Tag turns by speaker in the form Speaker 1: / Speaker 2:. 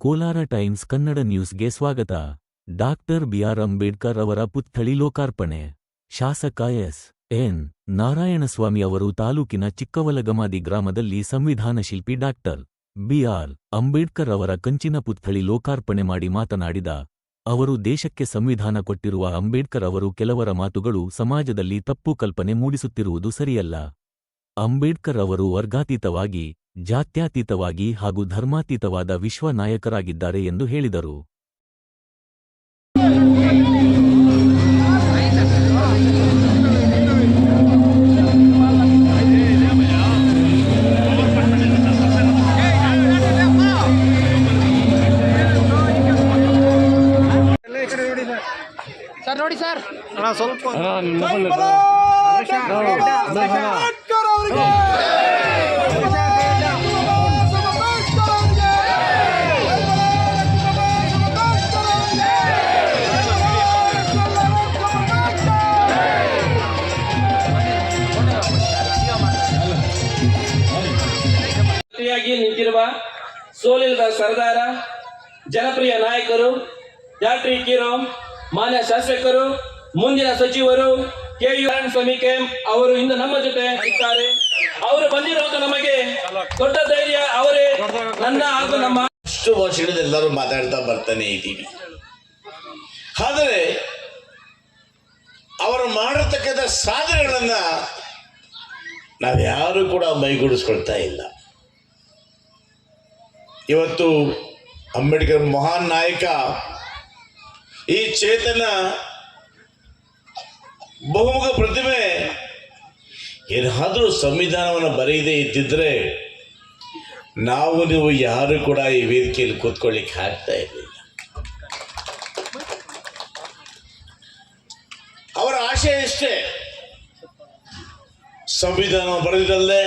Speaker 1: Kolar times Kannada ನ್ಯೂಸ್ಗೆ ಸ್ವಾಗತ. Doctor B R Ambedkar ಅವರ ಪುತ್ಥಳಿ ಲೋಕಾರ್ಪಣೆ. ಶಾಸಕ ಎನ್. ನಾರಾಯಣಸ್ವಾಮಿ ಅವರು ತಾಲೂಕಿನ ಚಿಕ್ಕವಲಗಮಾದಿ ಗ್ರಾಮದಲ್ಲಿ ಸಂವಿಧಾನ ಶಿಲ್ಪಿ ಡಾಕ್ಟರ್ ಬಿಆರ್ ಅಂಬೇಡ್ಕರ್ ಅವರ ಕಂಚಿನ ಪುತ್ಥಳಿ ಲೋಕಾರ್ಪಣೆ ಮಾಡಿ ಮಾತನಾಡಿದ ಅವರು, ದೇಶಕ್ಕೆ ಸಂವಿಧಾನ ಕೊಟ್ಟಿರುವ ಅಂಬೇಡ್ಕರ್ ಅವರು ಕೆಲವರ ಮಾತುಗಳು ಸಮಾಜದಲ್ಲಿ ತಪ್ಪು ಕಲ್ಪನೆ ಮೂಡಿಸುತ್ತಿರುವುದು ಸರಿಯಲ್ಲ. ಅಂಬೇಡ್ಕರ್ ಅವರು ವರ್ಗಾತೀತವಾಗಿ, ಜಾತ್ಯತೀತವಾಗಿ ಹಾಗೂ ಧರ್ಮಾತೀತವಾದ ವಿಶ್ವ ನಾಯಕರಾಗಿದ್ದಾರೆ ಎಂದು ಹೇಳಿದರು.
Speaker 2: ಸರ್ ನೋಡಿ ಸರ್,
Speaker 3: ಸ್ವಲ್ಪ
Speaker 4: ನಿಂತಿರುವ ಸೋಲಿಲ್ಲದ ಸರ್ದಾರ, ಜನಪ್ರಿಯ ನಾಯಕರು, ಡಾಕ್ಟರ್ ಕಿರೋ, ಮಾನ್ಯ ಶಾಸಕರು, ಮುಂದಿನ ಸಚಿವರು ಕೆ.ಯು. ನಾರಾಯಣಸ್ವಾಮಿ ಅವರು ಇಂದು ನಮ್ಮ ಜೊತೆ ಇದ್ದಾರೆ. ಅವರು ಬಂದಿರೋದು ನಮಗೆ ದೊಡ್ಡ ಧೈರ್ಯ. ಅವರೇ ನನ್ನ ಹಾಗೂ ನಮ್ಮ
Speaker 5: ಅಷ್ಟು ವರ್ಷಗಳಿಂದ ಎಲ್ಲರೂ ಮಾತಾಡ್ತಾ ಬರ್ತಾನೆ ಇದ್ದೀವಿ. ಆದರೆ ಅವರು ಮಾಡಿರ್ತಕ್ಕಂಥ ಸಾಧನೆಗಳನ್ನ ನಾವ್ಯಾರು ಕೂಡ ಮೈಗೂಡಿಸ್ಕೊಳ್ತಾ ಇಲ್ಲ. ಇವತ್ತು ಅಂಬೇಡ್ಕರ್ ಮಹಾನ್ ನಾಯಕ, ಈ ಚೇತನ ಬಹುಮುಖ ಪ್ರತಿಮೆ ಏನಾದರೂ ಸಂವಿಧಾನವನ್ನು ಬರೆಯದೇ ಇದ್ದಿದ್ರೆ ನಾವು ನೀವು ಯಾರು ಕೂಡ ಈ ವೇದಿಕೆಯಲ್ಲಿ ಕೂತ್ಕೊಳ್ಳಿಕ್ಕೆ ಆಗ್ತಾ ಇರಲಿಲ್ಲ. ಅವರ ಆಶಯ ಇಷ್ಟೇ, ಸಂವಿಧಾನ ಬರೆದಿದ್ದಲ್ಲೇ